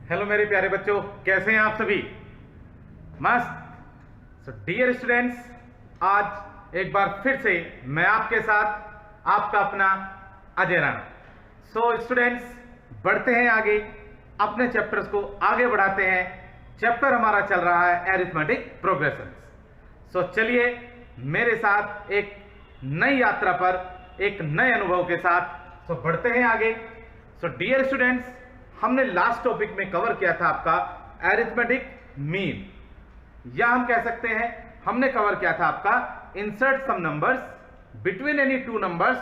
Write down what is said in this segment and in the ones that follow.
Hello मेरे प्यारे बच्चों, कैसे हैं आप सभी? मस्त। सो डियर स्टूडेंट्स, आज एक बार फिर से मैं आपके साथ आपका अपना अजय राणा। सो स्टूडेंट्स, बढ़ते हैं आगे, अपने चैप्टर्स को आगे बढ़ाते हैं। चैप्टर हमारा चल रहा है अरिथमेटिक प्रोग्रेशन। सो चलिए मेरे साथ एक नई यात्रा पर, एक नए अनुभव के साथ बढ़ते हैं आगे। सो डियर स्टूडेंट्स, हमने लास्ट टॉपिक में कवर किया था आपका अरिथमेटिक मीन, या हम कह सकते हैं हमने कवर किया था आपका insert some numbers between any two numbers,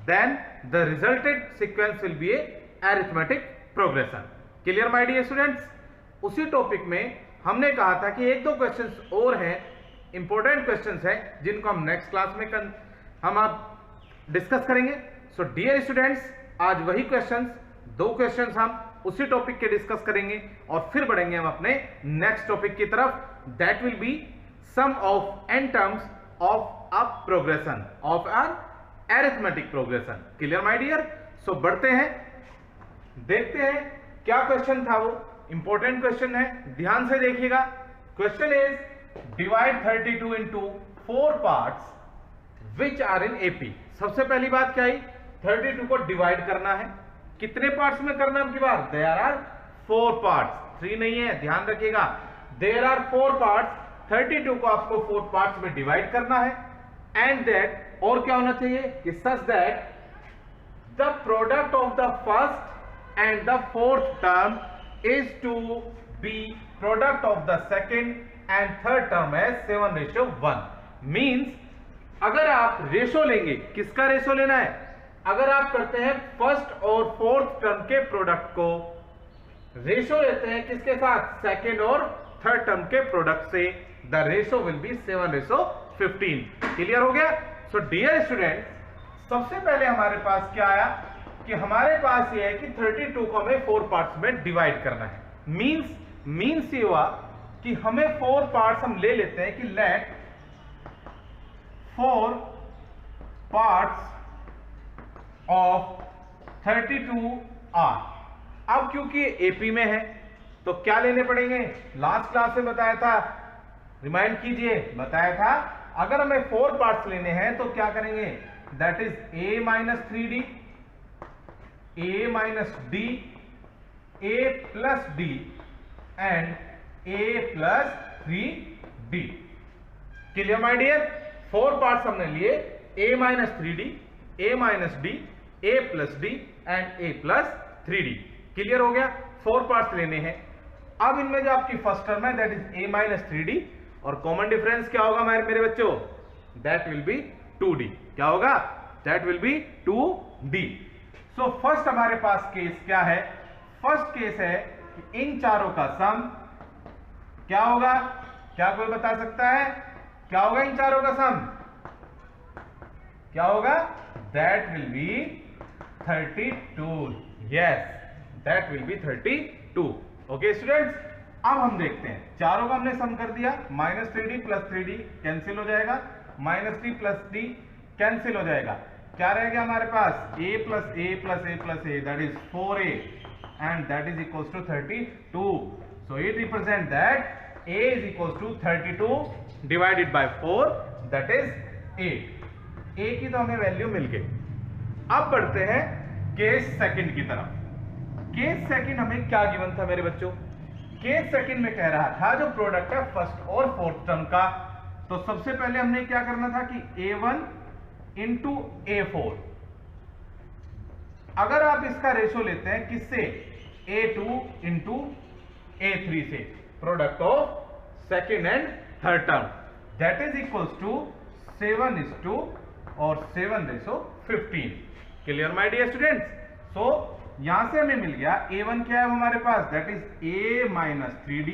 then the resulted sequence will be a arithmetic progression. Clear my dear students? उसी टॉपिक में हमने कहा था कि एक दो क्वेश्चंस और हैं, इंपॉर्टेंट क्वेश्चंस हैं, जिनको हम नेक्स्ट क्लास में हम आप डिस्कस करेंगे। सो डियर स्टूडेंट्स, आज वही क्वेश्चंस, दो क्वेश्चंस हम उसी टॉपिक के डिस्कस करेंगे और फिर बढ़ेंगे हम अपने नेक्स्ट टॉपिक की तरफ, that will be sum of n terms of a progression, of an arithmetic progression. Clear my dear? So बढ़ते हैं, देखते हैं क्या क्वेश्चन था। वो इंपॉर्टेंट क्वेश्चन है, ध्यान से देखिएगा। Question is divide 32 into 4 parts which are in AP. सबसे पहली बात क्या आई? 32 को डिवाइड करना है। कितने पार्ट्स में करना है? बार देयर आर 4 पार्ट्स, 3 नहीं है, ध्यान रखिएगा। देयर आर 4 पार्ट्स, 32 को आपको 4 पार्ट्स में डिवाइड करना है। एंड दैट, और क्या होना चाहिए कि such that the product of the first and the fourth term is to be product of the second and third term as 7:1। Means अगर आप रेशो लेंगे, किसका रेशो लेना है? अगर आप करते हैं फर्स्ट और फोर्थ टर्म के प्रोडक्ट को, रेशो लेते हैं किसके साथ? सेकेंड और थर्ड टर्म के प्रोडक्ट से, the ratio will be 7:15। Clear हो गया? सो डियर स्टूडेंट, सबसे पहले हमारे पास क्या आया कि हमारे पास ये है कि 32 को हमें 4 पार्ट्स में डिवाइड करना है। मीन्स ये हुआ कि हमें 4 पार्ट्स हम ले लेते हैं कि लेट 4 पार्ट्स ऑफ 32 आर। अब क्योंकि एपी में है तो क्या लेने पड़ेंगे? लास्ट क्लास में बताया था, रिमाइंड कीजिए, बताया था अगर हमें 4 पार्ट्स लेने हैं तो क्या करेंगे? That is a minus 3d, a minus d, a plus d and a plus 3d। Clear my dear? 4 parts हमने लिए, a minus 3d, a minus d, a plus d and a plus 3d। Clear हो गया? 4 parts लेने हैं। अब इनमें जो आपकी फर्स्ट टर्म है that is a minus 3d, और कॉमन डिफरेंस क्या होगा मेरे बच्चों? That will B 2d। क्या होगा? That will B 2d। So first हमारे पास केस क्या है? फर्स्ट केस है कि इन चारों का सम क्या होगा? क्या कोई बता सकता है क्या होगा इन चारों का सम? क्या होगा? That will B 32। Yes, that will B 32। Okay students, अब हम देखते हैं, चारों का हमने सम कर दिया। Minus 3d plus 3d cancel हो जाएगा, माइनस 3 प्लस d कैंसिल हो जाएगा। क्या रह गया हमारे पास? a plus a plus a plus a, that is 4a and that is equals to 32। So it represent that a is equals to 32 divided by 4, that is 8। a की तो हमें वैल्यू मिल गई। अब बढ़ते हैं केस सेकंड की तरफ। Case second हमें क्या गिवन था मेरे बच्चों? केस सेकंड में कह रहा था जो प्रोडक्ट है फर्स्ट और फोर्थ टर्म का, तो सबसे पहले हमने क्या करना था कि a1 इंटू a4। अगर आप इसका रेशो लेते हैं किससे? a2 इंटू a3 से, product of second and third term, that is equals to 7:2 और 7:15। Clear my dear students? So यहां से हमें मिल गया a1 क्या है हमारे पास? That is a minus 3d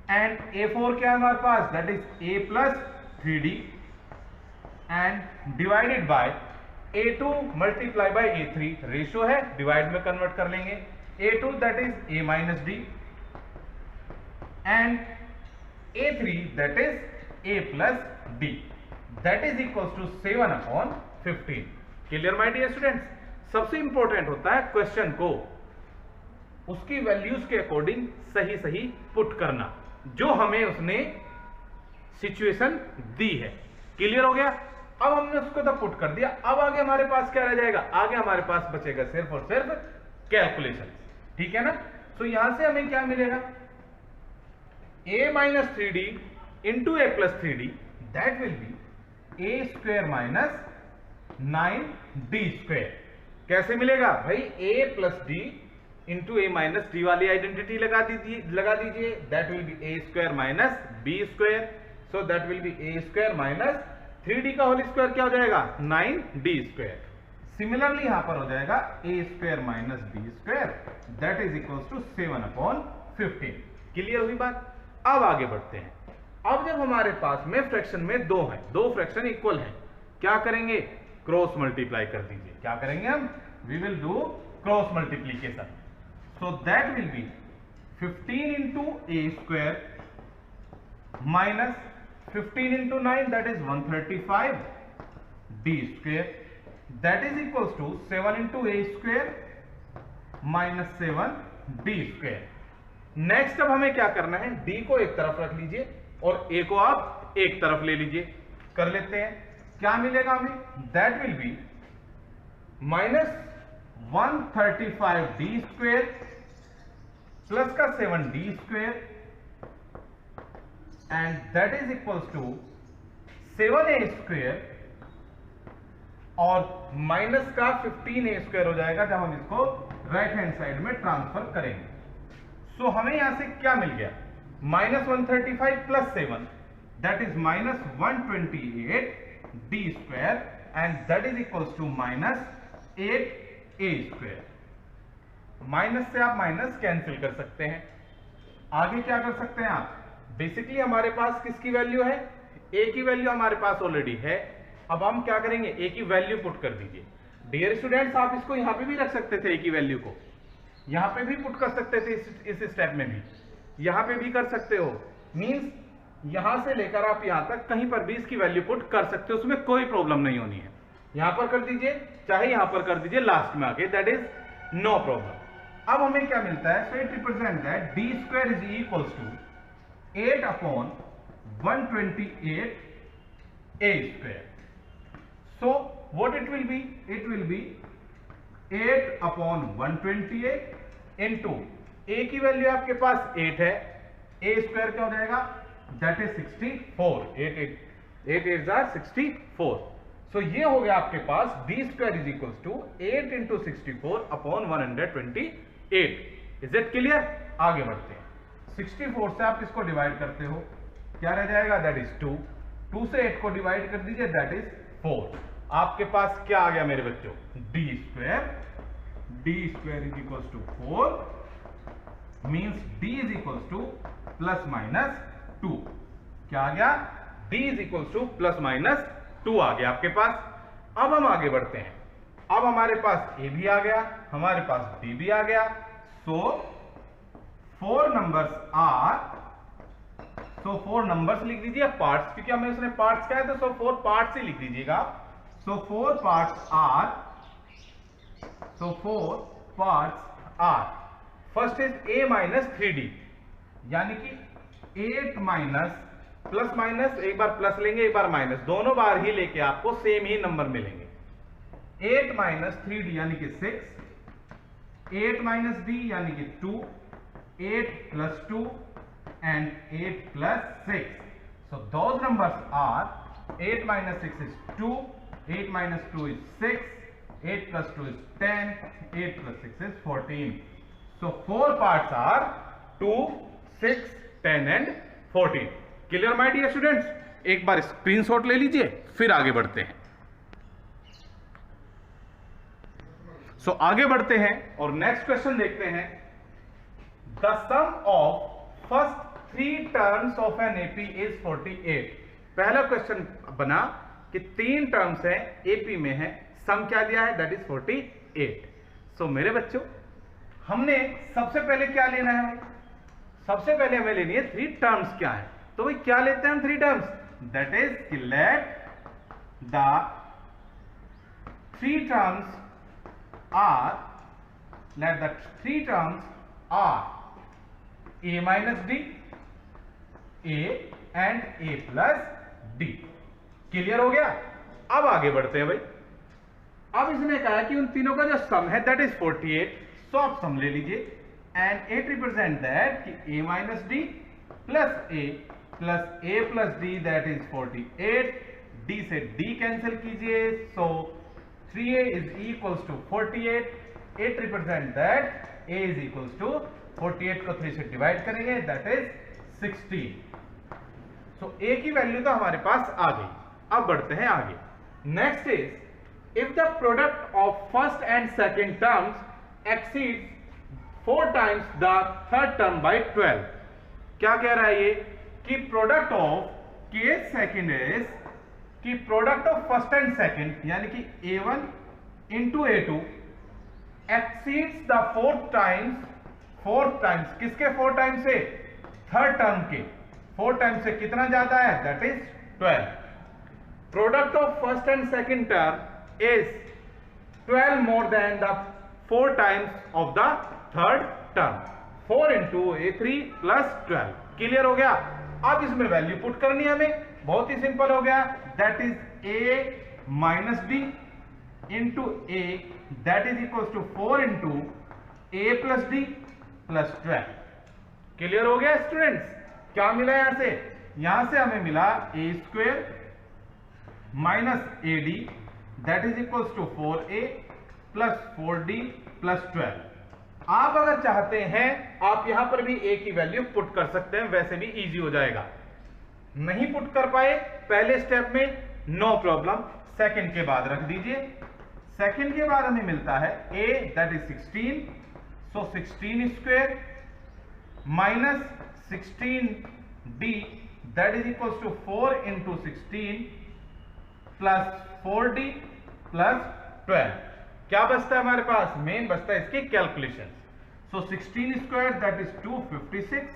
and a4 क्या है हमारे पास? That is a plus 3d and divided by a2 multiply by a3, ratio है, डिवाइड में कन्वर्ट कर लेंगे। a2 that is a minus d and a3 that is a plus d, that is equals to 7/15। Clear my dear students? सबसे important होता है question को उसकी values के अकॉर्डिंग सही सही पुट करना जो हमें उसने सिचुएशन दी है। क्लियर हो गया? अब हमने उसको तो पुट कर दिया, अब आगे हमारे पास क्या रह जाएगा? आगे हमारे पास बचेगा सिर्फ और सिर्फ कैलकुलेशन। ठीक है ना? तो यहां से हमें क्या मिलेगा? a minus 3d into a plus 3d that will be a square minus 9d square. कैसे मिलेगा भाई? a plus d into a minus d वाली आइडेंटिटी लगा दीजिए that will be a square minus b square. So that will be a square minus 3d का whole square क्या हो जाएगा? 9d square. सिमिलरली यहां पर हो जाएगा a square minus b square that is equals to 7/15। Clear हुई बात? अब आगे बढ़ते हैं। अब जब हमारे पास में फ्रैक्शन में दो है, दो फ्रैक्शन इक्वल है, क्या करेंगे? क्रॉस मल्टीप्लाई कर दीजिए। क्या करेंगे हम? We will do cross multiplication. So that will be 15 into a square minus 15 into 9 that is 135 d square that is equals to 7 into a square minus 7 d square. Next अब हमें क्या करना है? डी को एक तरफ रख लीजिए और ए को आप एक तरफ ले लीजिए। कर लेते हैं। क्या मिलेगा हमें? That will be minus 135 d square plus का 7 d square and that is equals to 7 a square और माइनस का 15 ए स्क्वायर हो जाएगा जब हम इसको राइट हैंड साइड में ट्रांसफर करेंगे। सो हमें यहां से क्या मिल गया? Minus 135 plus 7 that is minus 128 d square and that is equals to minus 8 a square. Minus से आप माइनस कैंसिल कर सकते हैं। आगे क्या कर सकते हैं आप? बेसिकली हमारे पास किसकी वैल्यू है? ए की वैल्यू हमारे पास ऑलरेडी है। अब हम क्या करेंगे? ए की वैल्यू पुट कर दीजिए। डियर स्टूडेंट्स, आप इसको यहां पे भी रख सकते थे, ए की वैल्यू को यहां पे भी पुट कर सकते थे, इस स्टेप में भी यहां पे भी कर सकते हो। मींस यहां से लेकर आप यहां तक कहीं पर भी इसकी वैल्यू पुट कर सकते हो, उसमें कोई प्रॉब्लम नहीं होनी है। यहां पर कर दीजिए, चाहे यहां पर कर दीजिए लास्ट में आके, दैट इज नो प्रॉब्लम। अब हमें क्या मिलता है? So it represent that d square is equals to 8/128 a square. So what it will be? It will be 8/128 into a की वैल्यू आपके पास 8 है, ए स्क्वायर क्या हो जाएगा? That is 64। 8 8 आर 64। सो ये हो गया आपके पास d square is equals to 8 into 64/128। Is it clear? आगे बढ़ते हैं। 64 से आप इसको डिवाइड करते हो, क्या रह जाएगा? That is 2। 2 से 8 को डिवाइड कर दीजिए, दैट इज 4। आपके पास क्या आ गया मेरे बच्चों? D square. D square is equals to 4 means d is equals to plus minus 2। क्या आ गया? D is equals to plus minus 2 आ गया आपके पास। अब हम आगे बढ़ते हैं। अब हमारे पास ए भी आ गया, हमारे पास डी भी आ गया। सो 4 नंबर्स आर, सो 4 नंबर्स लिख दीजिए पार्ट्स, क्योंकि हमें उसने पार्ट्स कहा है तो 4 पार्ट्स ही लिख दीजिएगा। सो 4 parts are, so 4 parts are, first is a minus 3d, यानी कि 8 माइनस प्लस माइनस, एक बार प्लस लेंगे एक बार माइनस, दोनों बार ही लेके आपको सेम ही नंबर मिलेंगे। 8 माइनस 3d यानी कि 6, 8 माइनस d यानी कि 2, 8 plus 2 and 8 plus 6. So those numbers are 8 minus 6 is 2, 8 minus 2 is 6, 8 plus 2 is 10, 8 plus 6 is 14. So 4 parts are 2, 6, 10 and 14. Clear my dear students? एक बार स्क्रीनशॉट ले लीजिए, फिर आगे बढ़ते हैं। So आगे बढ़ते हैं और नेक्स्ट क्वेश्चन देखते हैं। The sum of first 3 terms of an AP is 48. पहला क्वेश्चन बना कि 3 टर्म्स हैं एपी में है, सम क्या दिया है? That is 48। सो मेरे बच्चों, हमने सबसे पहले क्या लेना है? सबसे पहले हमें लेनी है 3 टर्म्स क्या है। तो भाई क्या लेते हैं हम 3 terms? That is let the 3 terms are, let the 3 terms are a minus d, a and a plus d. Clear हो गया? अब आगे बढ़ते हैं भाई। अब इसने कहा कि उन तीनों का जो सम है दैट इज 48, सो आप सम ले लीजिए एंड इट रिप्रेजेंट दैट कि a minus d plus a plus d that is 48। d से d कैंसिल कीजिए, so 3a is equals to 48। It represent that a is equals to 48 को 3 से divide करेंगे that is 16। So a की value तो हमारे पास आ गई। अब बढ़ते हैं आगे। Next is if the product of first and second terms exceeds 4 times the third term by 12। क्या कह रहा है ये कि प्रोडक्ट ऑफ के सेकेंड इज कि product of first and second यानी कि a1 into a2 exceeds the fourth times किसके 4 टाइम्स से? थर्ड टर्म के 4 टाइम्स से कितना ज्यादा है? That is 12। Product of first and second term is 12 more than the 4 times of the third term। 4 into a3 plus 12। Clear हो गया? अब इसमें वैल्यू पुट करनी है हमें, बहुत ही सिंपल हो गया। That is a minus d into a that is equal to 4 into a plus d plus 12। Clear हो गया स्टूडेंट्स? क्या मिला यहां से हमें मिला a square minus a d that is equals to 4a plus 4d plus 12। आप अगर चाहते हैं आप यहां पर भी a की वैल्यू पुट कर सकते हैं, वैसे भी इजी हो जाएगा। नहीं पुट कर पाए पहले स्टेप में, नो प्रॉब्लम, सेकंड के बाद रख दीजिए। सेकंड के बाद हमें मिलता है a that is 16, so 16 square minus 16d that is equals to 4 into 16 plus 4d plus 12। क्या बचता है हमारे पास? मेन बचता है इसकी calculation. So 16 square that is 256,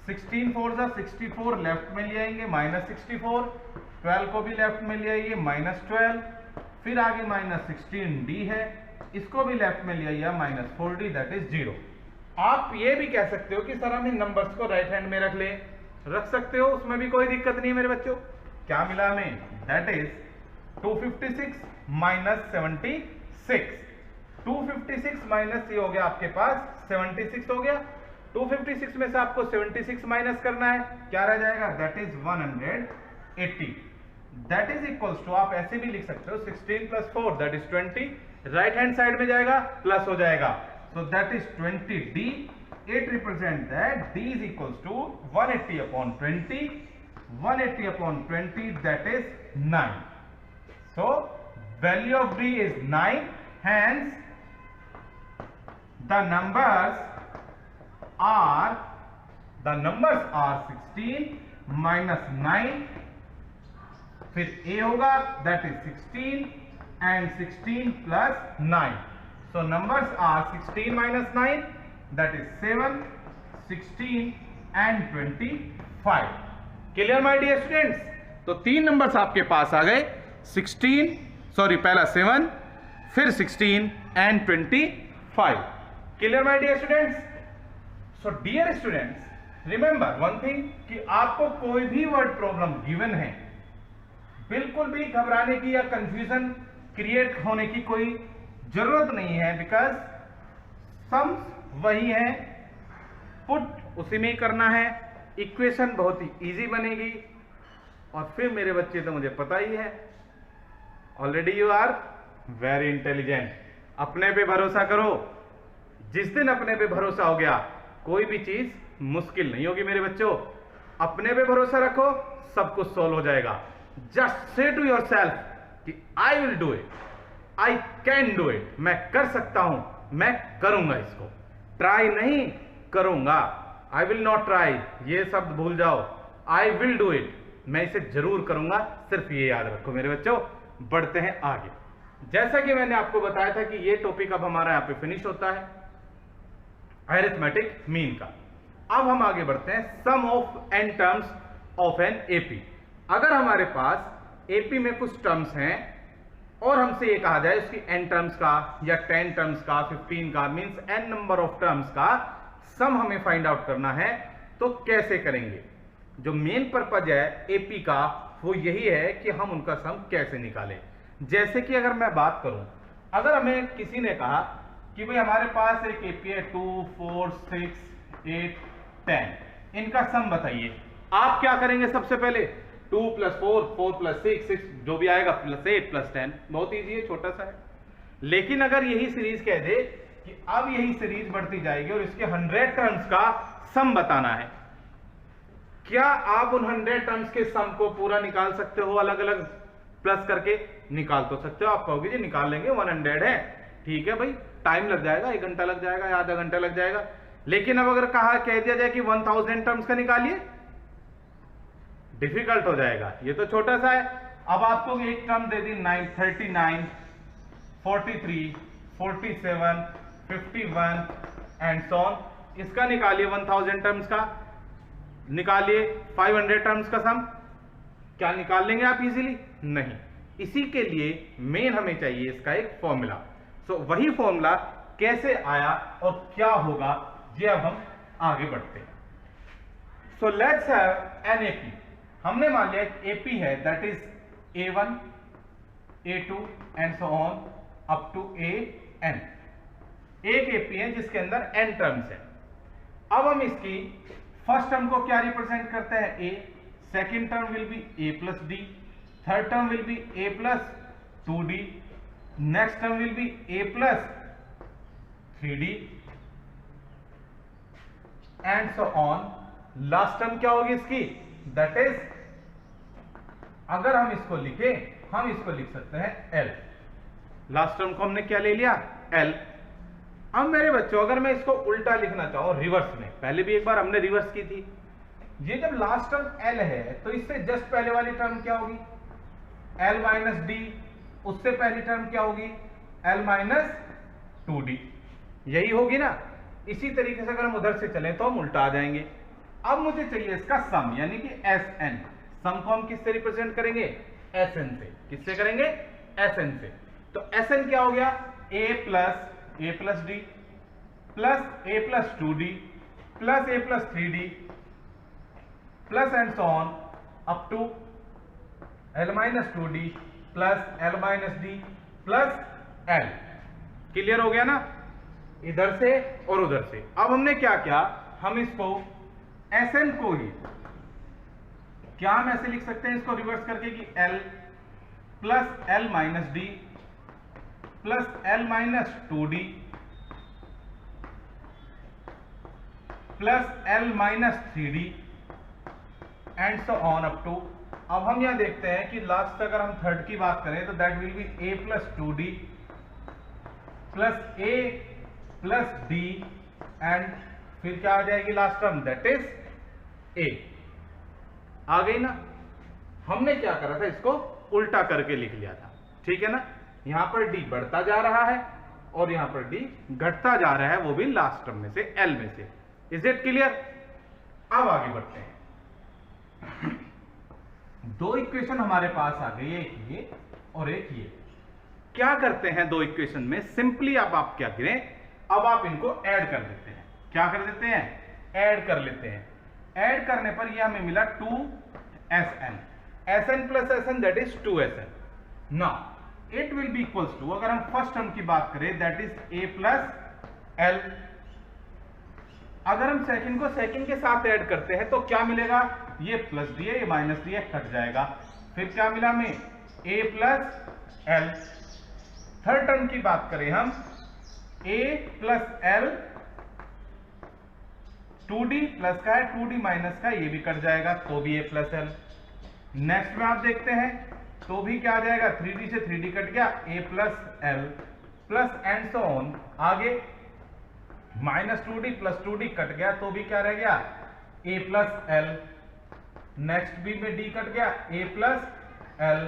16 4 जा 64 लेफ्ट में ले आएंगे माइनस 64, 12 को भी लेफ्ट में ले आइए माइनस 12, फिर आगे माइनस 16d है, इसको भी लेफ्ट में ले आइए माइनस 4d दैट इज 0। आप ये भी कह सकते हो कि सर हम इन नंबर्स को राइट हैंड में रख सकते हो, उसमें भी कोई दिक्कत नहीं है मेरे बच्चों। क्या मिला हमें? That is 256 minus 76। 256 माइनस ये हो गया आपके पास 76 हो गया। 256 में से आपको 76 माइनस करना है, क्या रह जाएगा? That is 180। That is equals to, आप ऐसे भी लिख सकते हो 16 plus 4 that is 20। Right hand side में जाएगा प्लस हो जाएगा, so that is 20d। It represent that d is equals to 180 upon 20, 180 upon 20 that is 9। So value of d is 9, hence the numbers are 16 minus 9, फिर a होगा that is 16 and 16 plus 9। So numbers are 16 minus 9 that is 7, 16 and 25। Clear my dear students? तो 3 numbers आपके पास आ गए, पहला 7 फिर 16 and 25। Clear my dear students? So dear students remember one thing कि आपको कोई भी वर्ड प्रॉब्लम गिवन है, बिल्कुल भी घबराने की या कंफ्यूजन क्रिएट होने की कोई जरूरत नहीं है, बिकॉज सम्स वही है, पुट उसी में ही करना है, इक्वेशन बहुत ही इजी बनेगी। और फिर मेरे बच्चे तो मुझे पता ही है, already you are very intelligent. अपने पे भरोसा करो, जिस दिन अपने पे भरोसा हो गया कोई भी चीज मुश्किल नहीं होगी मेरे बच्चों। अपने पे भरोसा रखो, सब कुछ सॉल्व हो जाएगा। Just say to your self कि I will do it, I can do it, मैं कर सकता हूं, मैं करूंगा इसको। ट्राई नहीं, करूंगा। आई विल नॉट ट्राई, ये शब्द भूल जाओ। आई विल डू इट, मैं इसे जरूर करूंगा, सिर्फ ये याद रखो मेरे बच्चों। बढ़ते हैं आगे। जैसा कि मैंने आपको बताया था कि ये टॉपिक अब हमारा यहां पे फिनिश होता है अरिथमेटिक मीन का। अब हम आगे बढ़ते हैं sum of n terms of an AP. अगर हमारे पास एपी में कुछ टर्म्स हैं और हमसे ये कहा जाए उसकी n टर्म्स का या 10 टर्म्स का 15 का means n number of terms का सम हमें फाइंड आउट करना है, तो कैसे करेंगे? जो मेन पर्पज है एपी का वो यही है कि हम उनका सम कैसे निकालें। जैसे कि अगर मैं बात करूं, अगर हमें किसी ने कहा कि भाई हमारे पास एक एपी है 2 4 6 8 10, इनका सम बताइए। आप क्या करेंगे? सबसे पहले 2 + 4 4 + 6 6 जो भी आएगा +8 + 10, बहुत ईजी है, छोटा सा है। लेकिन अगर यही सीरीज कह दे कि अब यही सीरीज बढ़ती जाएगी और इसके 100 टर्म्स का सम बताना है, क्या आप उन 100 टर्म्स के सम को पूरा निकाल सकते हो? अलग अलग प्लस करके निकाल तो सकते हो। आप कहोगे जी निकाल लेंगे, 100 है, ठीक है भाई, टाइम लग जाएगा, 1 घंटा लग जाएगा या आधा घंटा लग जाएगा। लेकिन अब अगर कह दिया जाए कि 1000 टर्म्स का निकालिए, डिफिकल्ट हो जाएगा, ये तो छोटा सा है। अब आपको एक term they the 39 43 47 51 and so on, इसका निकालिए 1000 टर्म्स का, निकालिए 500 टर्म्स का सम। क्या निकाल लेंगे आप इजीली? नहीं। इसी के लिए मेन हमें चाहिए इसका एक फॉर्मूला। सो वही फॉर्मूला कैसे आया और क्या होगा, ये अब हम आगे बढ़ते हैं। So let's have an AP. हमने मान लिया एक एपी है, that is A1 A2 and so on up to AN। एक एपी है जिसके अंदर n टर्म्स है। अब हम इसकी फर्स्ट टर्म को क्या रिप्रेजेंट करते हैं? A, second term will be A + D, third term will be A + 2D, next term will be A + 3D and so on. Last term क्या होगी इसकी? दैट इज, अगर हम इसको लिखें, हम इसको लिख सकते हैं L। लास्ट टर्म को हमने क्या ले लिया? L। अब मेरे बच्चों अगर मैं इसको उल्टा लिखना चाहूं रिवर्स में, पहले भी एक बार हमने रिवर्स की थी, ये जब लास्ट टर्म L है तो इससे जस्ट पहले वाली टर्म क्या होगी? L - D। उससे पहली टर्म क्या होगी? L - 2D, यही होगी ना। इसी तरीके से अगर हम उधर से चलें तो हम उल्टा आ जाएंगे। अब मुझे चाहिए इसका सम, यानी कि SN। सम को हम किससे रिप्रेजेंट करेंगे? SN से। किससे करेंगे? SN से। तो SN क्या हो गया? A + D plus A + 2D plus A + 3D plus and so on up to L - 2D plus L - D plus L। Clear हो गया ना, इधर से और उधर से। अब हमने क्या किया, हम इसको SN को ही क्या हम ऐसे लिख सकते हैं इसको रिवर्स करके कि L plus L - D plus L - 2D plus L - 3D and so on up to. अब हम यहां देखते हैं कि लास्ट अगर हम थर्ड की बात करें तो that will B A + 2D plus A + D and फिर क्या आ जाएगी last term? That is A। आ गई ना। हमने क्या करा था, इसको उल्टा करके लिख लिया था, ठीक है ना। यहां पर D बढ़ता जा रहा है और यहां पर D घटता जा रहा है, वो भी लास्ट टर्म में से, L में से। Is it clear? अब आगे बढ़ते हैं। दो इक्वेशन हमारे पास आ गई, एक ये और एक ये। क्या करते हैं दो इक्वेशन में? सिंपली अब आप क्या करें, अब आप इनको ऐड कर देते हैं। क्या कर देते हैं? ऐड कर लेते हैं। ऐड करने पर ये हमें मिला 2SN। SN + SN that is 2SN। Now it will be equals to, अगर हम फर्स्ट टर्म की बात करें दैट इज A + L। अगर हम सेकंड को सेकंड के साथ ऐड करते हैं तो क्या मिलेगा? ये प्लस D है, ये माइनस D है, कट जाएगा। फिर क्या मिला हमें? A + L। थर्ड टर्म की बात करें हम, A + L 2D प्लस का है, 2D माइनस का, ये भी कट जाएगा, तो भी A + L। नेक्स्ट में आप देखते हैं तो भी क्या आ जाएगा? 3D से 3D कट गया, A + L plus and so on. आगे -2D + 2D कट गया, तो भी क्या रह गया? A + L। नेक्स्ट बी में D कट गया, A + L।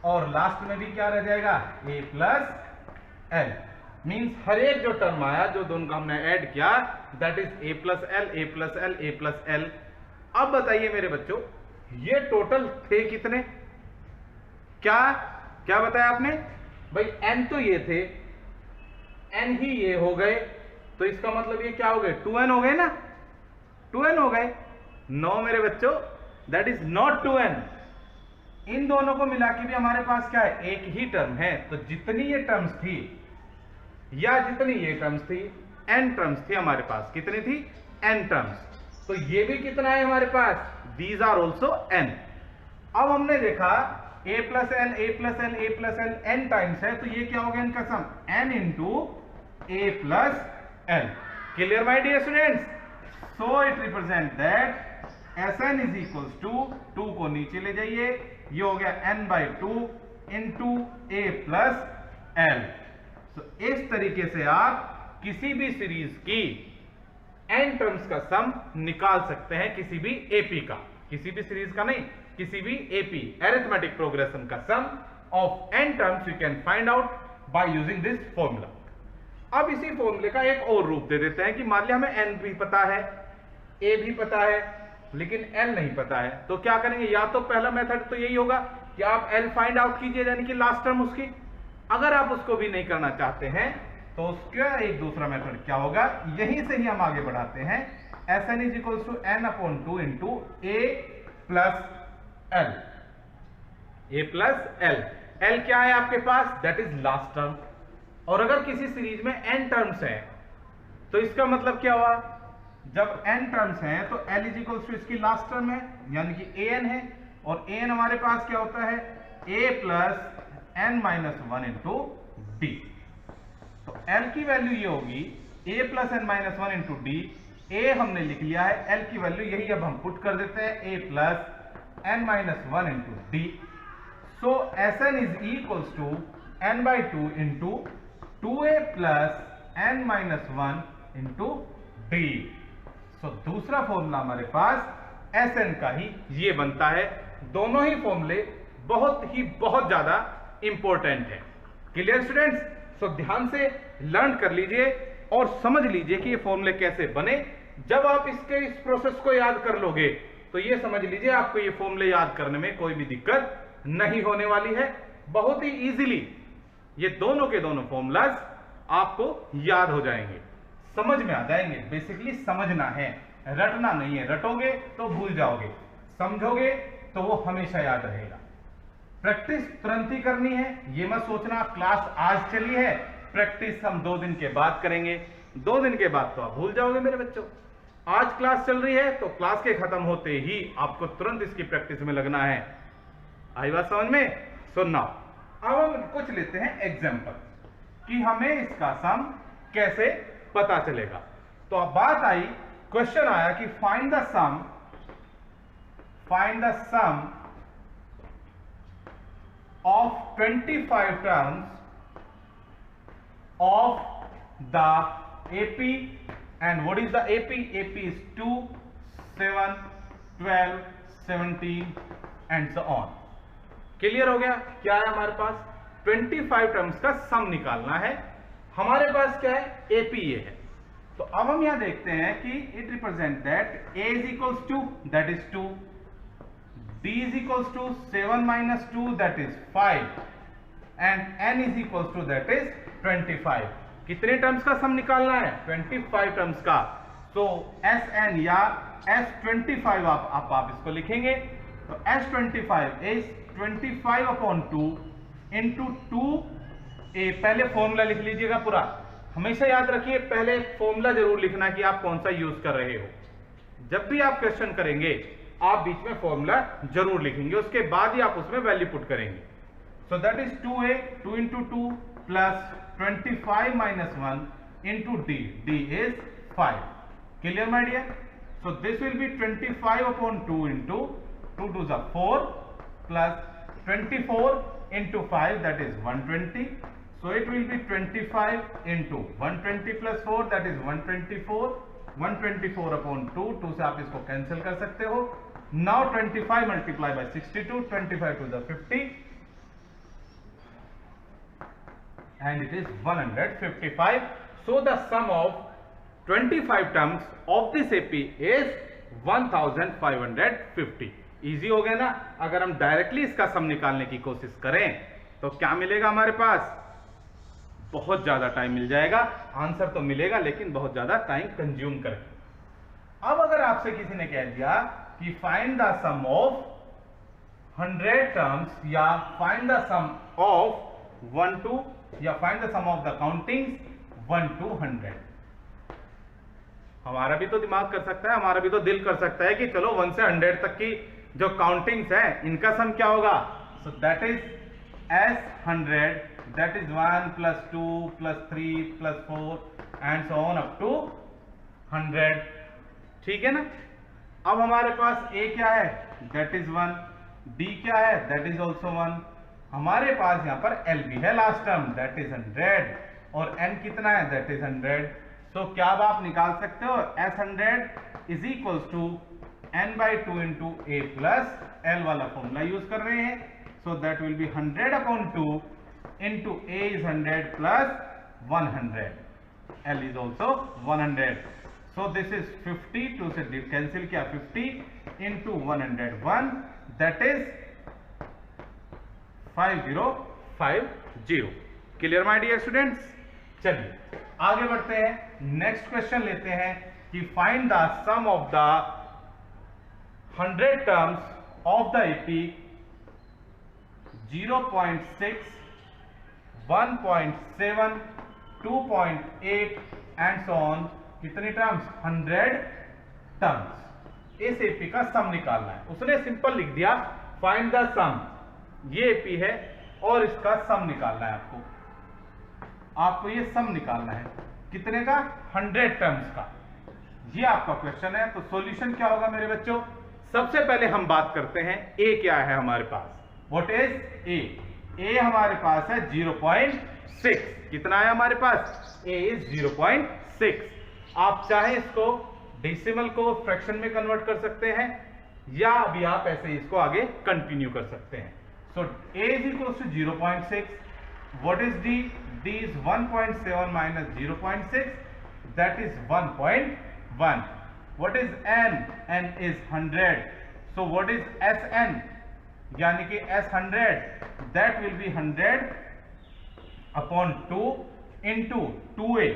और लास्ट में भी क्या रह जाएगा? A + L। मींस हर एक जो टर्म आया, जो दोनों का हमने ऐड किया, that is A + L, A + L, A + L। अब बताइए मेरे बच्चों, ये टोटल थे कितने? क्या क्या बताया आपने? भाई n तो ये थे, n ही ये हो गए, तो इसका मतलब ये क्या हो गए, 2n हो गए ना, 2n हो गए। नो मेरे बच्चों, दैट इज नॉट 2n। इन दोनों को मिला के भी हमारे पास क्या है, एक ही टर्म है। तो जितनी ये टर्म्स थी या जितनी ये टर्म्स थी, n टर्म्स थी हमारे पास। कितनी थी, n टर्म्स। तो ये भी कितना है हमारे पास, दीज आर ऑल्सो n। अब हमने देखा a plus n, a plus n, a plus n n times है, तो ये क्या हो गया इनका sum, n into a plus n। Clear my dear students? So it represent that Sn is equals to, 2 को नीचे ले जाइए, ये हो गया n by 2 into a plus l। तो इस तरीके से आप किसी भी सीरीज की n टर्म्स का सम निकाल सकते हैं, किसी भी एपी का, किसी भी सीरीज का नहीं, किसी भी एपी अरिथमेटिक प्रोग्रेशन का sum of n terms you can find out by using this formula. अब इसी फॉर्मूले का एक और रूप दे देते हैं कि मान लिया हमें n भी पता है, a भी पता है, लेकिन l नहीं पता है, तो क्या करेंगे, या तो पहला मेथड तो यही होगा कि आप l फाइंड आउट कीजिए, यानी कि लास्ट टर्म उसकी। अगर आप उसको भी नहीं करना चाहते हैं तो उसका एक दूसरा मेथड क्या होगा, यहीं से ही हम आगे बढ़ाते हैं। Sn is equals to n upon 2 into a plus l, a plus l। l क्या है आपके पास, दैट इज लास्ट टर्म। और अगर किसी सीरीज में n टर्म्स हैं तो इसका मतलब क्या हुआ, जब n टर्म्स हैं तो l इज इक्वल्स टू इसकी लास्ट टर्म है, यानी कि an है, और an हमारे पास क्या होता है, a plus n minus 1 into D. तो l की वैल्यू ये होगी a plus n minus 1 into D. a हमने लिख लिया है, l की वैल्यू यही अब हम पुट कर देते हैं, a plus n minus 1 into d. So Sn is equals to n by 2 into 2a plus n minus 1 into d. So दूसरा फॉर्मूला हमारे पास Sn का ही ये बनता है। दोनों ही फॉर्मूले बहुत ज्यादा इंपॉर्टेंट है। Clear students? सो ध्यान से लर्न कर लीजिए और समझ लीजिए कि ये फॉर्मूले कैसे बने। जब आप इस प्रोसेस को याद कर लोगे तो ये समझ लीजिए आपको ये फॉर्मूले याद करने में कोई भी दिक्कत नहीं होने वाली है। बहुत ही इजीली ये दोनों के दोनों फॉर्मूलाज आपको याद हो जाएंगे, समझ में आ जाएंगे। बेसिकली समझना है, रटना नहीं है। रटोगे तो भूल जाओगे, समझोगे तो वो हमेशा याद रहेगा। प्रैक्टिस तुरंत ही करनी है, ये मत सोचना क्लास आज चली है, प्रैक्टिस हम 2 दिन के बाद करेंगे। 2 दिन के बाद तो आप भूल जाओगे मेरे बच्चों। आज क्लास चल रही है तो क्लास के खत्म होते ही आपको तुरंत इसकी प्रैक्टिस में लगना है। आई बात समझ में? सुनना। अब हम कुछ लेते हैं एग्जाम्पल कि हमें इसका सम कैसे पता चलेगा। तो अब बात आई, क्वेश्चन आया कि find the sum of 25 terms of the AP, and what is the AP? AP is 2, 7, 12, 17 and so on. Clear हो गया? क्या है हमारे पास? 25 टर्म्स का सम निकालना है। हमारे पास क्या है? AP ये है। तो अब हम यहां देखते हैं कि it represent that A is equals to, that is 2, D is equals to 7 minus 2, that is 5, and N is equals to, that is 25. कितने टर्म्स का सम निकालना है? 25 टर्म्स का। तो Sn या S25 आप इसको लिखेंगे। तो S25 is 25 upon 2 into 2a। पहले फॉर्मूला लिख लीजिएगा पूरा, हमेशा याद रखिए पहले फॉर्मूला जरूर लिखना कि आप कौन सा यूज कर रहे हो। जब भी आप क्वेश्चन करेंगे आप बीच में फॉर्मूला जरूर लिखेंगे, उसके बाद ही आप उसमें वैल्यू पुट करेंगे। So that is 2a, 2 into 2 plus 25 minus 1 into d. D is 5। Clear my dear? So this will be 25 upon 2 into 2 2 जा 4 plus 24 into 5, that is 120। So it will be 25 into 120 plus 4, that is 124। 124 upon 2, 2 से आप इसको cancel कर सकते हो। Now 25 multiply by 62, 25 to the 50 and it is 155. So the sum of 25 terms of this AP is 1550. Easy हो गया ना? अगर हम डायरेक्टली इसका सम निकालने की कोशिश करें तो क्या मिलेगा हमारे पास, बहुत ज्यादा टाइम मिल जाएगा। आंसर तो मिलेगा लेकिन बहुत ज्यादा टाइम कंज्यूम करके। अब अगर आपसे किसी ने कह दिया कि find the sum of 100 terms या find the sum of 1 to या find the sum of the countings 1 to 100, हमारा भी तो दिमाग कर सकता है, हमारा भी तो दिल कर सकता है कि चलो 1 से 100 तक की जो काउंटिंग्स है इनका सम क्या होगा। So that is S100, that is 1 + 2 + 3 + 4 and so on up to 100। ठीक है ना। अब हमारे पास A क्या है, दैट इज 1, D क्या है, दैट इज ऑल्सो 1, हमारे पास यहां पर L भी है लास्ट टर्म, दैट इज 100, और N कितना है, दैट इज 100। तो क्या अब आप निकाल सकते हो, S100 is equal to N/2 into A plus L वाला फॉर्मूला यूज कर रहे हैं। So that will be 100/2 into A is 100 plus 100, L is also 100। So this is 50, 2 से कैंसिल किया, 50 into 101, that is 5050। Clear my dear students. चलिए आगे बढ़ते हैं, नेक्स्ट क्वेश्चन लेते हैं कि find the sum of the 100 terms of the AP 0.6, 1.7, 2.8 and so on. कितनी टर्म्स, 100 टर्म्स। इस एपी का सम निकालना है। उसने सिंपल लिख दिया फाइंड द सम, ये एपी है और इसका सम निकालना है आपको ये सम निकालना है कितने का, 100 टर्म्स का। ये आपका क्वेश्चन है। तो सॉल्यूशन क्या होगा मेरे बच्चों, सबसे पहले हम बात करते हैं ए क्या है हमारे पास। व्हाट इज ए, ए हमारे पास है 0.6। कितना है हमारे पास, ए इज 0.6। आप चाहे इसको डेसिमल को फ्रैक्शन में कन्वर्ट कर सकते हैं या अभी आप ऐसे इसको आगे कंटिन्यू कर सकते हैं। So a is equal to 0.6। What is d, D is 1.7 minus 0.6, that is 1.1. What is N? N is 100. So what is Sn? यानी कि S100, that will be 100/2 into 2a,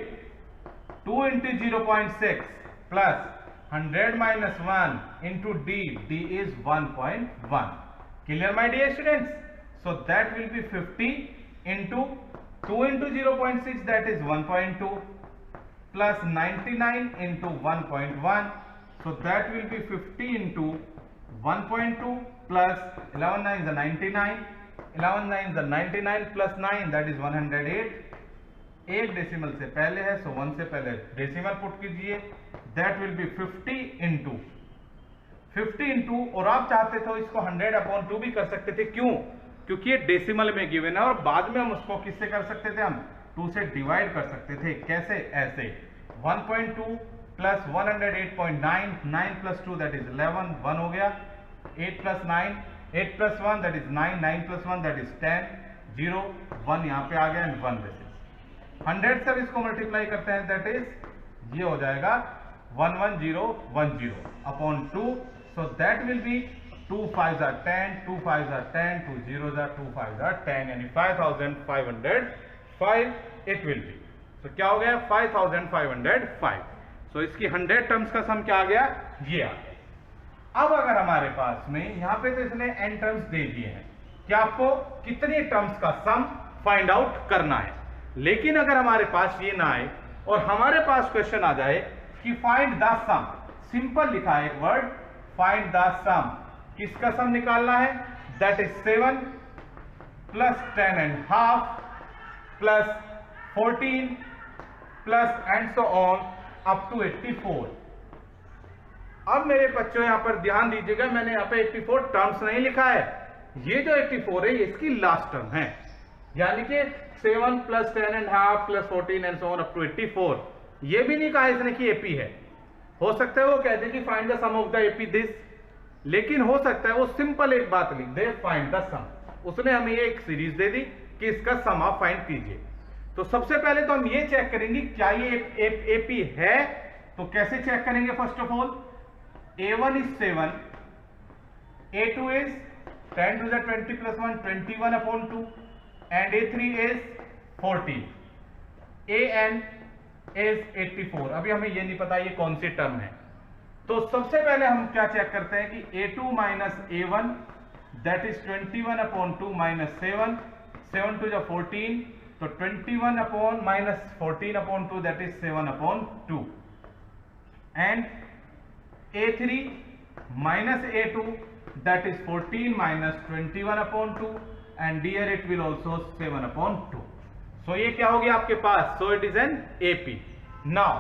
2 into 0.6 plus 100 minus 1 into D, D is 1.1. Clear my dear students? So that will be 50 into 2 into 0.6, that is 1.2 plus 99 into 1.1, so that will be 50 into 1.2 plus 11 9 is 99, 11 9 is 99 plus 9, that is 108। एक decimal से पहले है, सो 1 से पहले decimal put कीजिए, that will be 50 into, और आप चाहते थे इसको 100/2 भी कर सकते थे। क्यों, क्योंकि ये डेसिमल में गिवन है और बाद में हम उसको किससे कर सकते थे, हम 2 से डिवाइड कर सकते थे। कैसे, ऐसे 1.2 प्लस 108.9, 9 प्लस 2 दैट इज 11, 1 हो गया, 8 plus 9, 8 plus 1 that is 9, 9 plus 1 that is 10, 0 1 यहाँ पे आ गया एंड 1 दिस इज 100 से इसको मल्टीप्लाई करते हैं, दैट इज ये हो जाएगा 11010/2। सो that will B 2 5s are 10, 2 5s are 10, 2 0s are 2 5s are 10, यानी 5505 इट विल बी। तो क्या हो गया, 5505। सो इसकी 100 टर्म्स का सम क्या आ गया, ये आ गया। अब अगर हमारे पास में यहां पे तो इसने n टर्म्स दे दिए हैं कि आपको कितनी टर्म्स का सम फाइंड आउट करना है, लेकिन अगर हमारे पास ये ना आए और हमारे पास क्वेश्चन आ जाए कि फाइंड द सम, सिंपल लिखा है एक वर्ड, फाइंड द सम, किसका सम निकालना है, that is 7 plus 10.5 plus 14 plus and so on up to 84। अब मेरे बच्चों यहां पर ध्यान दीजिएगा, मैंने यहां पे 84 टर्म्स नहीं लिखा है, ये जो 84 है ये इसकी लास्ट टर्म है, यानी कि 7 plus 10.5 plus 14 and so on up to 84। ये भी नहीं कहा इसने कि एपी है। हो सकता है वो कहते कि find the sum of the AP this, लेकिन हो सकता है वो सिंपल एक बात लिख दे फाइंड द सम। उसने हमें ये एक सीरीज दे दी कि इसका सम आप फाइंड कीजिए। तो सबसे पहले तो हम ये चेक करेंगे क्या ये एपी है। तो कैसे चेक करेंगे, first of all A1 is 7, A2 is 10 to the 20 plus 1 21/2, and A3 is 40, AN is 84। अभी हमें ये नहीं पता ये कौन सी टर्म है, तो सबसे पहले हम क्या चेक करते हैं कि A2 minus A1 that is 21/2 minus 7, 7 to 14, तो 21 upon minus 14/2 that is 7/2, and A3 minus A2 that is 14 minus 21/2 and here it will also 7/2। so ये क्या हो गया आपके पास, so it is an AP। now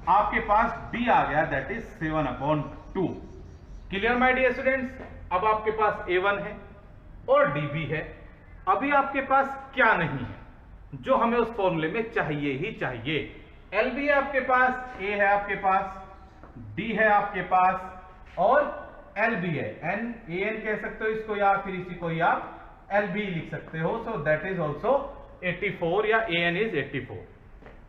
आपके पास D आ गया that is 7/2। Clear my dear students. अब आपके पास A1 है और D भी है। अभी आपके पास क्या नहीं है जो हमें उस फॉर्मूले में चाहिए ही चाहिए। L भी है आपके पास, A है आपके पास, D है आपके पास और L भी है, AN कह सकते हो इसको या फिर इसी को ही आप L भी लिख सकते हो। सो दैट इज ऑल्सो 84 या AN is 84।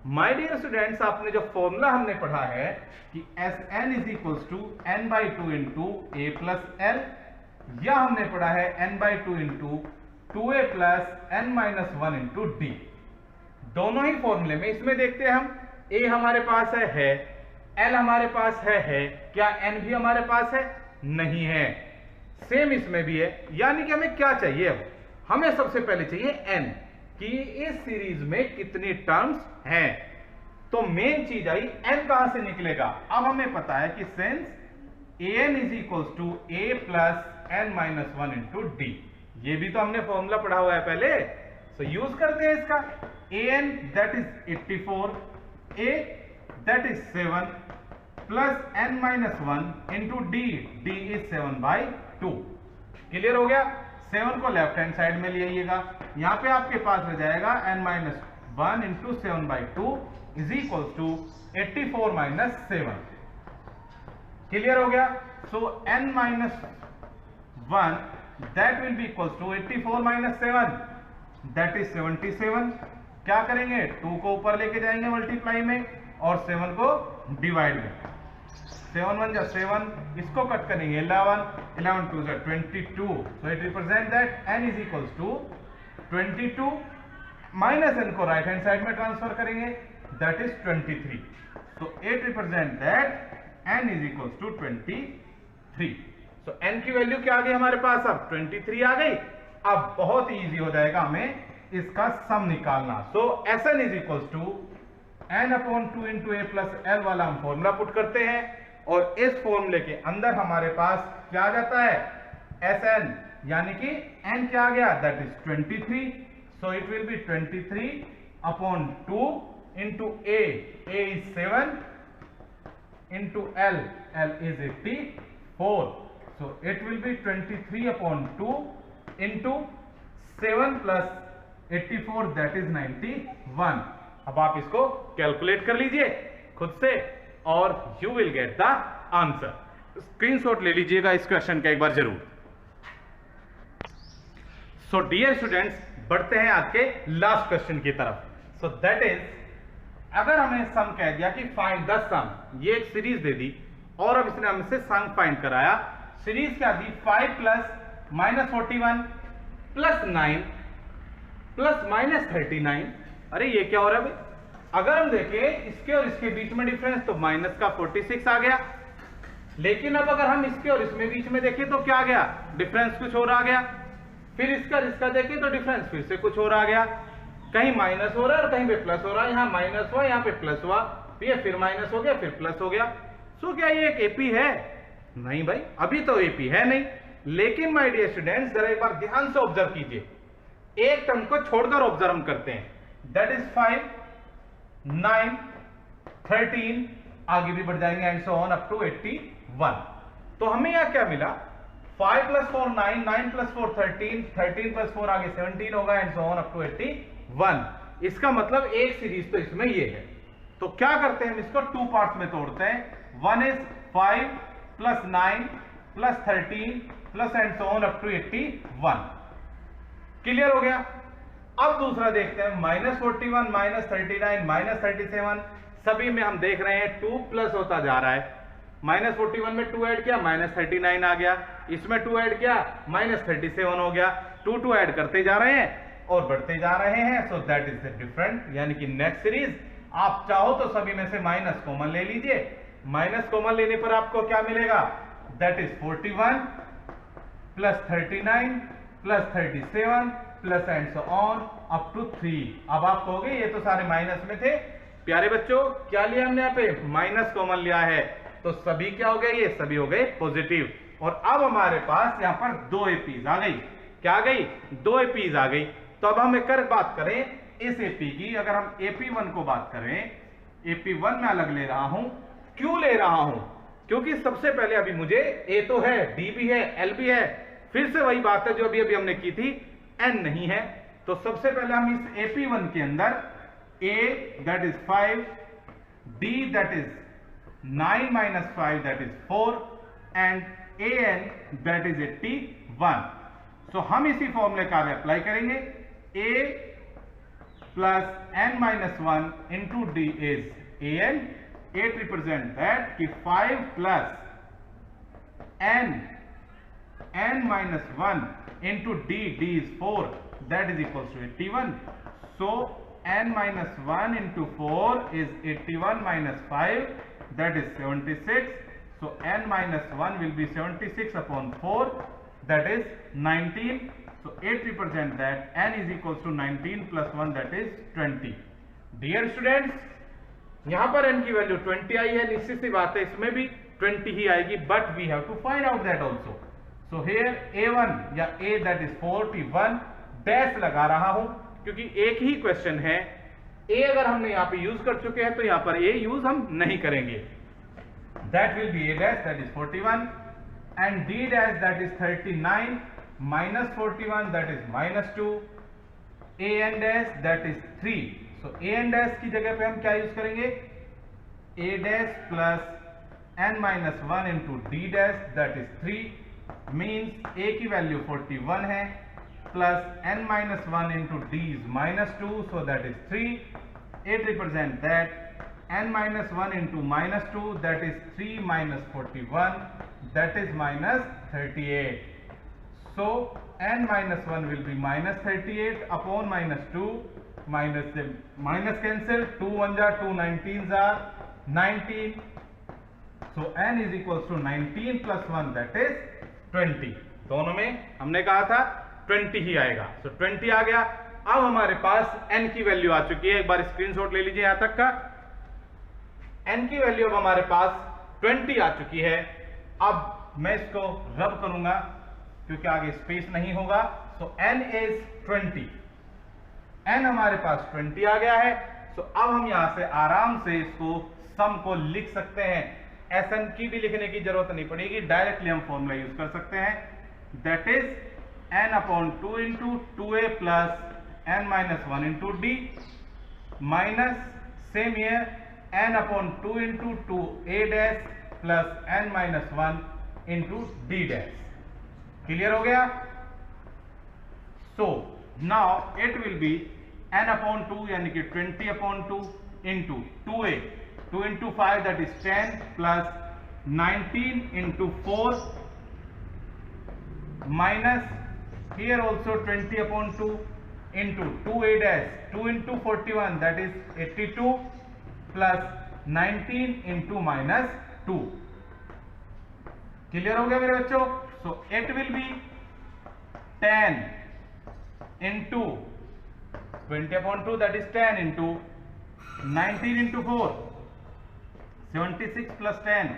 My dear students, आपने जो फॉर्मूला हमने पढ़ा है कि Sn is equals to n/2 into A plus L, या हमने पढ़ा है n/2 into 2A plus n-1 into D। दोनों ही फॉर्मूले में इसमें देखते हैं हम, A हमारे पास है, L हमारे पास है, क्या N भी हमारे पास है? नहीं है। सेम इसमें भी है, यानी कि हमें क्या चाहिए, अब हमें सबसे पहले चाहिए n कि इस सीरीज में कितनी टर्म्स हैं। तो मेन चीज आई n कहां से निकलेगा। अब हमें पता है कि since an is equals to A plus n-1 into D, ये भी तो हमने फॉर्मूला पढ़ा हुआ है पहले, सो यूज करते हैं इसका। an that is 84, A that is 7 plus n-1 into D is 7/2। Clear हो गया। 7 को लेफ्ट हैंड साइड में ले आइएगा, यहां पे आपके पास रह जाएगा n-1 into 7/2 is equals to 84 minus 7। Clear हो गया। So n-1 that will be equals to 84 minus 7 that is 77। क्या करेंगे, 2 को ऊपर लेके जाएंगे मल्टीप्लाई में और 7 को डिवाइड में। 7 1 जा 7, इसको कट करेंगे 11, 11 2 जा 22। So it represent that n is equals to 22 minus n को राइट हैंड साइड में ट्रांसफर करेंगे that is 23। So it represent that n is equals to 23। So n की वैल्यू क्या आ गई हमारे पास, अब 23 आ गई। अब बहुत ही इजी हो जाएगा हमें इसका सम निकालना। So Sn is equals to n/2 into A plus L वाला हम फॉर्मूला पुट करते हैं और इस फॉर्मूले के अंदर हमारे पास क्या आ जाता है, Sn, यानी कि n क्या आ गया that is 23। So it will B 23/2 into A is 7 into L is 84। So it will B 23/2 into 7 plus 84 that is 91। अब आप इसको कैलकुलेट कर लीजिए खुद से और you will get the answer. Screenshot ले लीजिएगा इस क्वेश्चन का एक बार जरूर। सो डियर स्टूडेंट्स, बढ़ते हैं आज के लास्ट क्वेश्चन की तरफ। सो दैट इज, अगर हमें सम कह दिया कि फाइंड द सम, ये एक सीरीज दे दी और अब इसने हमसे सम फाइंड कराया। सीरीज क्या दी, 5 प्लस -41 प्लस 9 प्लस -39। अरे ये क्या हो रहा है भाई, अगर हम देखें इसके और इसके बीच में डिफरेंस तो माइनस का 46 आ गया, लेकिन अब अगर हम इसके और इसमें बीच में देखें तो क्या आ गया, डिफरेंस कुछ और आ गया। फिर इसका देखें तो डिफरेंस फिर से कुछ और आ गया, कहीं माइनस हो रहा है और कहीं पे प्लस हो रहा है। यहाँ माइनस हुआ, यहाँ पे प्लस हुआ, फिर माइनस हो गया, फिर प्लस हो गया। सो क्या ये एक एपी है? नहीं भाई, अभी तो एपी है नहीं। लेकिन माय डियर स्टूडेंट्स, जरा एक बार ध्यान से ऑब्जर्व कीजिए, एक टर्म को छोड़कर ऑब्जर्व करते हैं। दैट इज 5 9 13, आगे भी बढ़ जाएंगे and so on up to 81। तो हमें यहां क्या मिला, 5 + 4 9, 9 + 4 13, 13 + 4 आगे 17 होगा and so on up to 81। इसका मतलब एक सीरीज तो इसमें ये है। तो क्या करते हैं, हम इसको 2 पार्ट्स में तोड़ते हैं। 1 is 5 + 9 + 13 plus and so on up to 81। Clear हो गया। अब दूसरा देखते हैं, -41 -39 -37, सभी में हम देख रहे हैं 2 प्लस होता जा रहा है। -41 में 2 ऐड किया, -39 आ गया, इसमें 2 ऐड किया, -37 हो गया। 2 ऐड करते जा रहे हैं और बढ़ते जा रहे हैं, so that is the different, यानी कि नेक्स्ट सीरीज। आप चाहो तो सभी में से माइनस कॉमन ले लीजिए। माइनस कॉमन लेने पर आपको क्या मिलेगा, that is 41 plus 39 plus 37 plus and so on up to 3। अब आप कहोगे ये तो सारे माइनस में थे। प्यारे बच्चों, क्या लिया हमने यहाँ पे, माइनस कॉमन लिया है, तो सभी क्या हो गए, ये सभी हो गए पॉजिटिव। और अब हमारे पास यहाँ पर 2 एपीज आ गई। क्या आ गई, 2 एपीज आ गई। तो अब हम एक बात करें इस एपी की। अगर हम AP1 को बात करें, AP1 में अलग ले रहा हूं। क्यों ले रहा हूं, क्योंकि सबसे पहले अभी मुझे A तो है, D भी है, L भी है। फिर से वही बात है जो अभी अभी हमने की थी, N नहीं है। तो सबसे पहले हम इस AP1 के अंदर A that is 5, D that is 9 minus 5 that is 4 and AN that is 81। so हम इसी फॉर्मूले का अप्लाई करेंगे। A plus n minus 1 into D is AN। A represent that कि 5 plus n minus 1 into D is 4, that is equals to 81। so n minus 1 into 4 is 81 minus 5, that is 76। so n minus 1 will be 76 upon 4, that is 19। so 8 represent that n is equals to 19 plus 1, that is 20। dear students, यहां पर n की value 20 आई है, निश्चित सी बात है इसमें भी 20 ही आएगी, but we have to find out that also. So here A1 या A दैट इज 41 डैश लगा रहा हूं, क्योंकि एक ही क्वेश्चन है। A अगर हमने यहां पे यूज कर चुके हैं तो यहां पर A यूज हम नहीं करेंगे। That will B A dash that is 41 and D dash that is 39 minus 41 that is minus 2, AN dash that is 3। so AN dash की जगह पे हम क्या यूज करेंगे, A dash plus n minus 1 into D dash that is 3 means A की value 41 है plus n minus 1 into D is minus 2, so that is 3। It represent that n minus 1 into minus 2 that is 3 minus 41, that is minus 38। so n minus 1 will be minus 38 upon minus 2, minus cancel, 2 1 जा 2 19s are 19। so n is equals to 19 plus 1, that is 20। दोनों में हमने कहा था 20 ही आएगा, so 20 आ गया। अब हमारे पास n की वैल्यू आ चुकी है, एक बार स्क्रीनशॉट ले लीजिए यहां तक का। n की वैल्यू अब हमारे पास 20 आ चुकी है। अब मैं इसको रब करूंगा क्योंकि आगे स्पेस नहीं होगा। सो n इज 20, n हमारे पास 20 आ गया है। सो अब हम यहां से आराम से इसको सम को लिख सकते हैं। Sn की भी लिखने की जरूरत नहीं पड़ेगी, डायरेक्टली हम फॉर्मूला यूज कर सकते हैं, that is n upon 2 into 2a plus n minus 1 into d minus same year n upon 2 into 2a dash plus n minus 1 into d dash. Clear हो गया। So now it will B n upon 2 यानी कि 20 upon 2 into 2a, 2 into 5 that is 10 plus 19 into 4 minus here also 20 upon 2 into 2a dash 2 into 41 that is 82 plus 19 into minus 2। Clear हो गया मेरे बच्चों। So it will be 10 into 20 upon 2 that is 10 into 19 into 4 76 plus 10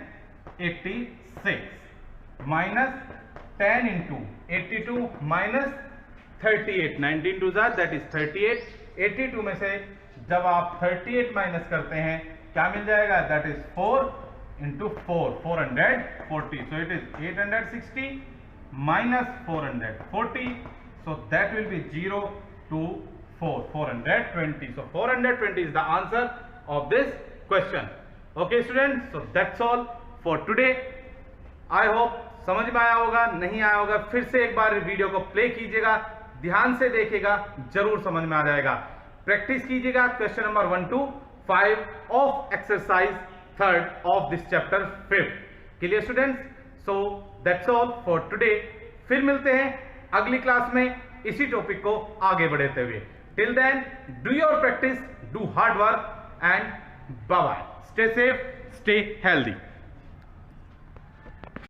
86 minus 10 into 82 minus 38, 19 two जार that is 38। 82 में से जब आप 38 minus करते हैं क्या मिल जाएगा, that is 4 into 4 440। So it is 860 minus 440, so that will B 0 to 420। so 420 is the answer of this question। okay students, so that's all for today। I hope समझ में आया होगा, नहीं आया होगा फिर से एक बार वीडियो को प्ले कीजिएगा, ध्यान से देखिएगा, जरूर समझ में आ जाएगा। प्रैक्टिस कीजिएगा question number 1 to 5 of exercise 3rd of this chapter 5th। Clear students, so that's all for today. फिर मिलते हैं अगली क्लास में इसी टॉपिक को आगे बढ़ाते हुए। Till then do your practice, do hard work and bye bye, stay safe, stay healthy.